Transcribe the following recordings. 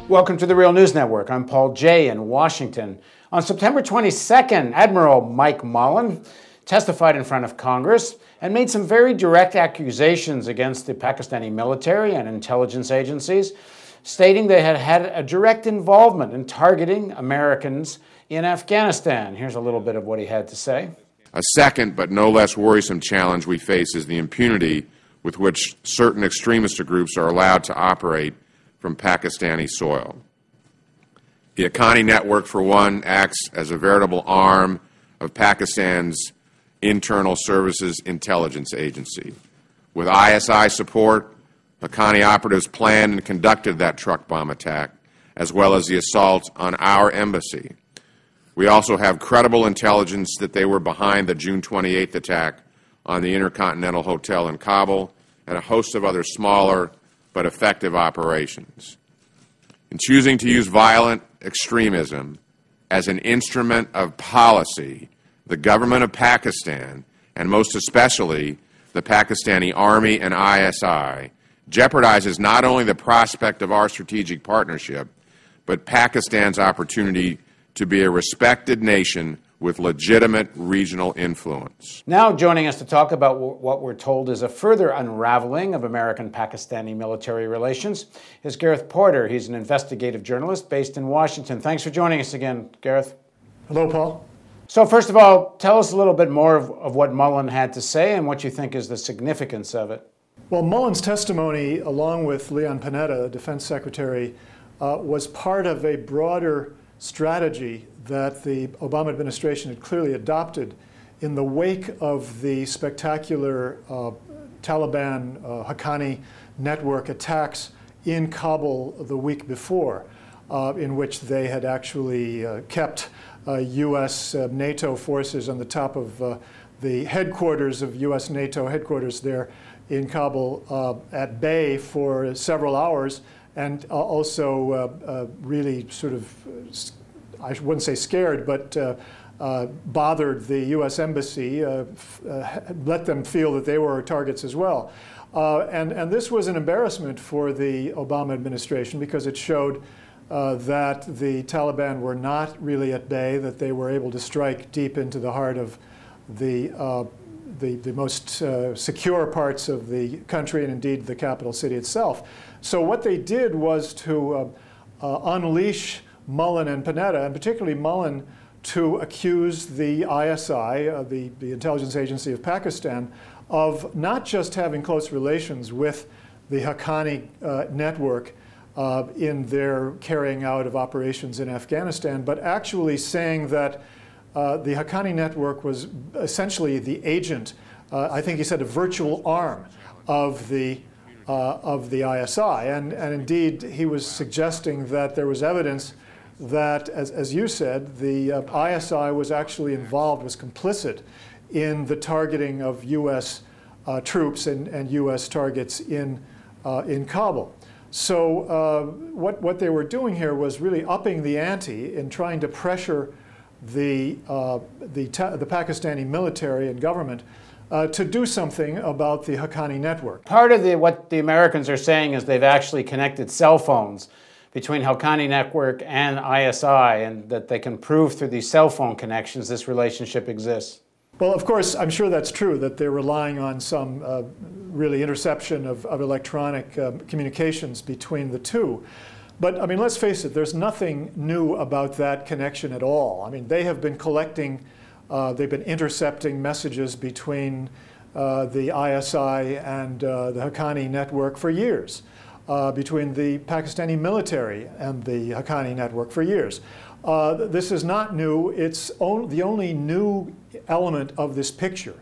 Welcome to the Real News Network. I'm Paul Jay in Washington. On September 22nd, Admiral Mike Mullen testified in front of Congress and made some very direct accusations against the Pakistani military and intelligence agencies, stating they had had a direct involvement in targeting Americans in Afghanistan. Here's a little bit of what he had to say. A second, but no less worrisome challenge we face is the impunity with which certain extremist groups are allowed to operate from Pakistani soil. The Haqqani network, for one, acts as a veritable arm of Pakistan's Internal Services Intelligence Agency. With ISI support, Haqqani operatives planned and conducted that truck bomb attack, as well as the assault on our embassy. We also have credible intelligence that they were behind the June 28th attack on the Intercontinental Hotel in Kabul and a host of other smaller but effective operations. In choosing to use violent extremism as an instrument of policy, the government of Pakistan, and most especially the Pakistani Army and ISI, jeopardizes not only the prospect of our strategic partnership, but Pakistan's opportunity to be a respected nation with legitimate regional influence. Now joining us to talk about what we're told is a further unraveling of American-Pakistani military relations is Gareth Porter. He's an investigative journalist based in Washington. Thanks for joining us again, Gareth. Hello, Paul. So first of all, tell us a little bit more of what Mullen had to say and what you think is the significance of it. Well, Mullen's testimony, along with Leon Panetta, Defense Secretary, was part of a broader strategy that the Obama administration had clearly adopted in the wake of the spectacular Taliban Haqqani network attacks in Kabul the week before, in which they had actually kept U.S. NATO forces on the top of the headquarters of U.S. NATO headquarters there in Kabul at bay for several hours, and also really sort of, I wouldn't say scared, but bothered the U.S. Embassy, let them feel that they were targets as well. And this was an embarrassment for the Obama administration because it showed that the Taliban were not really at bay, that they were able to strike deep into the heart of the most secure parts of the country and indeed the capital city itself. So what they did was to unleash Mullen and Panetta, and particularly Mullen, to accuse the ISI, the intelligence agency of Pakistan, of not just having close relations with the Haqqani network in their carrying out of operations in Afghanistan, but actually saying that the Haqqani network was essentially the agent, I think he said a virtual arm of the ISI. And indeed, he was suggesting that there was evidence that, as you said, the ISI was actually involved, was complicit in the targeting of U.S. Troops and U.S. targets in Kabul. So what they were doing here was really upping the ante in trying to pressure the Pakistani military and government to do something about the Haqqani network. Part of what the Americans are saying is they've actually connected cell phones between Haqqani network and ISI, and that they can prove through these cell phone connections this relationship exists. Well, of course, I'm sure that's true, that they're relying on some really interception of electronic communications between the two. But, I mean, let's face it, there's nothing new about that connection at all. I mean, they have been collecting, they've been intercepting messages between the ISI and the Haqqani network for years, between the Pakistani military and the Haqqani network for years. This is not new. It's the only new element of this picture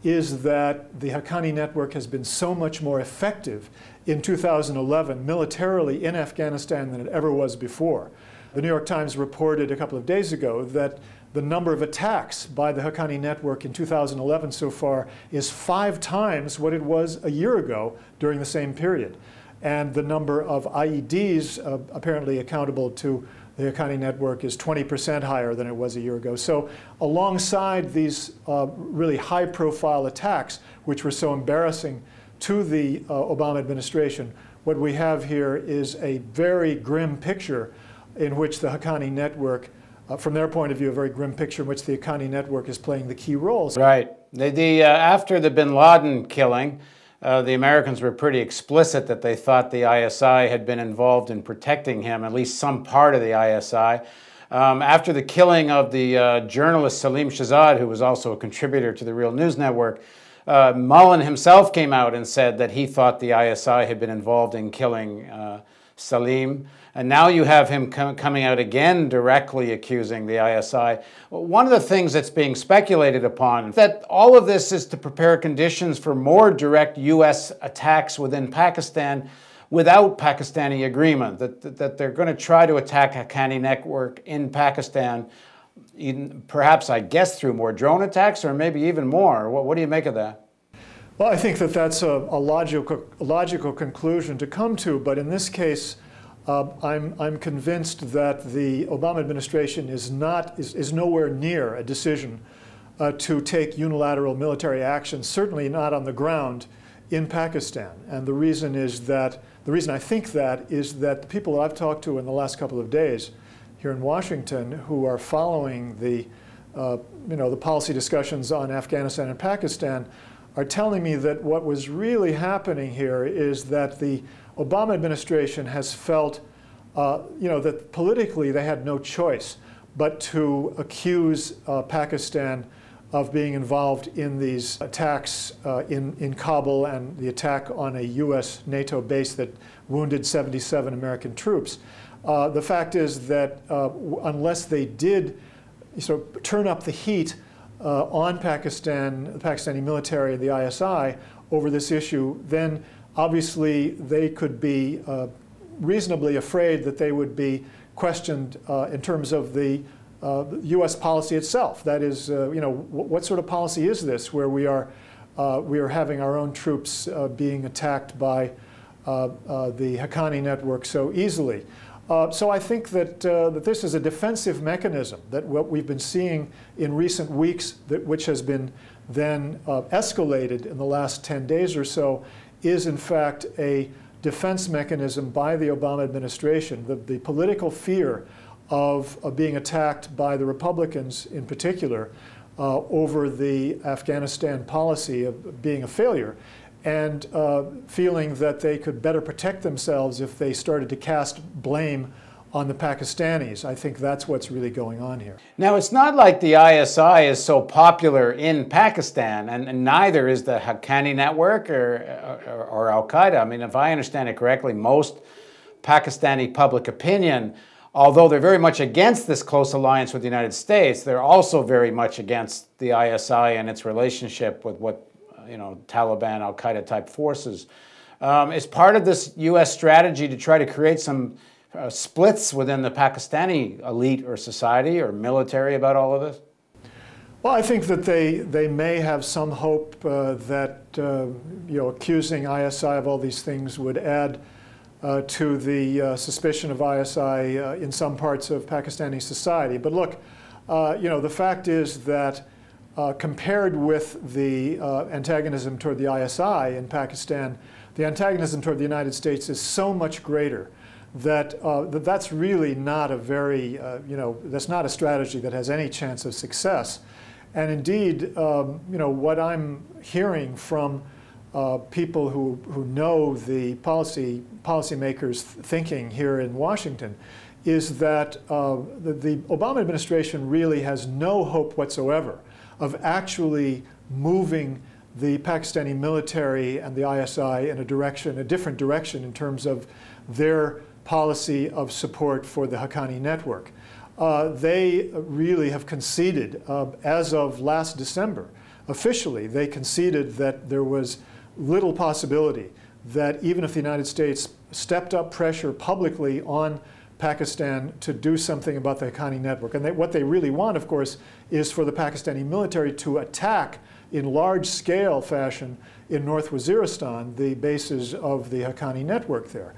is that the Haqqani network has been so much more effective in 2011 militarily in Afghanistan than it ever was before. The New York Times reported a couple of days ago that the number of attacks by the Haqqani network in 2011 so far is 5 times what it was a year ago during the same period. And the number of IEDs apparently accountable to the Haqqani network is 20% higher than it was a year ago. So alongside these really high-profile attacks, which were so embarrassing to the Obama administration, what we have here is a very grim picture in which the Haqqani network, from their point of view, a very grim picture in which the Haqqani network is playing the key roles. Right. After the bin Laden killing, the Americans were pretty explicit that they thought the ISI had been involved in protecting him, at least some part of the ISI. After the killing of the journalist Salim Shahzad, who was also a contributor to the Real News Network, Mullen himself came out and said that he thought the ISI had been involved in killing Salim. And now you have him coming out again directly accusing the ISI. One of the things that's being speculated upon is that all of this is to prepare conditions for more direct U.S. attacks within Pakistan without Pakistani agreement, that they're going to try to attack Haqqani network in Pakistan, perhaps, I guess, through more drone attacks or maybe even more. What do you make of that? Well, I think that that's a logical conclusion to come to, but in this case, I'm convinced that the Obama administration is nowhere near a decision to take unilateral military action, certainly not on the ground in Pakistan. And the reason I think that is that the people that I've talked to in the last couple of days here in Washington, who are following the policy discussions on Afghanistan and Pakistan, are telling me that what was really happening here is that the Obama administration has felt, that politically they had no choice but to accuse Pakistan of being involved in these attacks in Kabul and the attack on a U.S. NATO base that wounded 77 American troops. The fact is that unless they did sort of turn up the heat on Pakistan, the Pakistani military, and the ISI over this issue, then obviously they could be reasonably afraid that they would be questioned in terms of the U.S. policy itself. That is, what sort of policy is this where we are having our own troops being attacked by the Haqqani network so easily? So I think that this is a defensive mechanism, that what we've been seeing in recent weeks, which has been then escalated in the last 10 days or so, is in fact a defense mechanism by the Obama administration. The political fear of being attacked by the Republicans in particular over the Afghanistan policy of being a failure, and feeling that they could better protect themselves if they started to cast blame on the Pakistanis. I think that's what's really going on here. Now, it's not like the ISI is so popular in Pakistan, and neither is the Haqqani network or Al-Qaeda. I mean, if I understand it correctly, most Pakistani public opinion, although they're very much against this close alliance with the United States, they're also very much against the ISI and its relationship with what Taliban, Al-Qaeda type forces. Is part of this U.S. strategy to try to create some splits within the Pakistani elite or society or military about all of this? Well, I think that they may have some hope that accusing ISI of all these things would add to the suspicion of ISI in some parts of Pakistani society. But look, the fact is that compared with the antagonism toward the ISI in Pakistan, the antagonism toward the United States is so much greater that that's really not a very, that's not a strategy that has any chance of success. And indeed, what I'm hearing from people who know the policymakers' thinking here in Washington is that the Obama administration really has no hope whatsoever of actually moving the Pakistani military and the ISI in a different direction in terms of their policy of support for the Haqqani network. They really have conceded, as of last December, officially, they conceded that there was little possibility that even if the United States stepped up pressure publicly on Pakistan to do something about the Haqqani network. And what they really want, of course, is for the Pakistani military to attack in large-scale fashion in North Waziristan the bases of the Haqqani network there.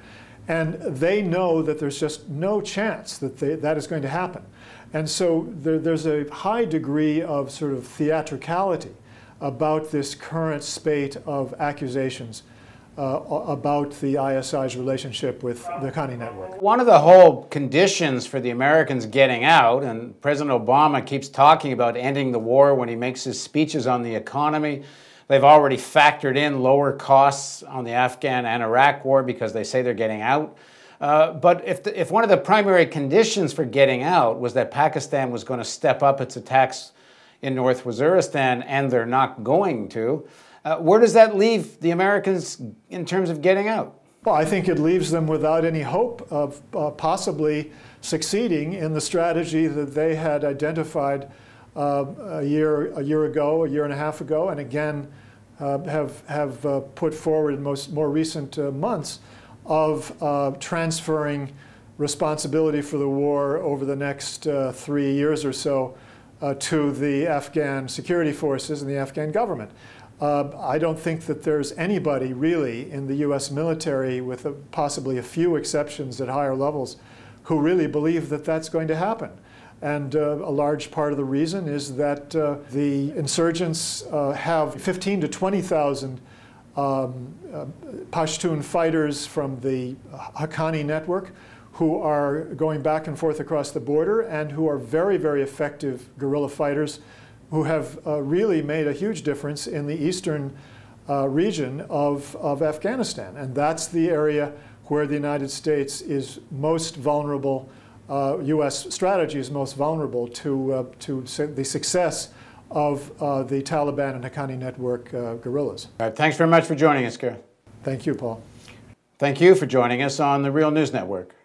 And they know that there's just no chance that that is going to happen. And so there's a high degree of sort of theatricality about this current spate of accusations about the ISI's relationship with the Haqqani network. One of the whole conditions for the Americans getting out, and President Obama keeps talking about ending the war when he makes his speeches on the economy. They've already factored in lower costs on the Afghan and Iraq war because they say they're getting out. But if one of the primary conditions for getting out was that Pakistan was going to step up its attacks in North Waziristan, and they're not going to, where does that leave the Americans in terms of getting out? Well, I think it leaves them without any hope of possibly succeeding in the strategy that they had identified a year ago, a year and a half ago, and again have put forward in more recent months of transferring responsibility for the war over the next 3 years or so to the Afghan security forces and the Afghan government. I don't think that there's anybody really in the U.S. military, with possibly a few exceptions at higher levels, who really believe that that's going to happen. And a large part of the reason is that the insurgents have 15,000 to 20,000 Pashtun fighters from the Haqqani network who are going back and forth across the border and who are very, very effective guerrilla fighters who have really made a huge difference in the eastern region of Afghanistan. And that's the area where the United States is most vulnerable, U.S. strategy is most vulnerable to the success of the Taliban and Haqqani network guerrillas. All right, thanks very much for joining us, Gareth. Thank you, Paul. Thank you for joining us on the Real News Network.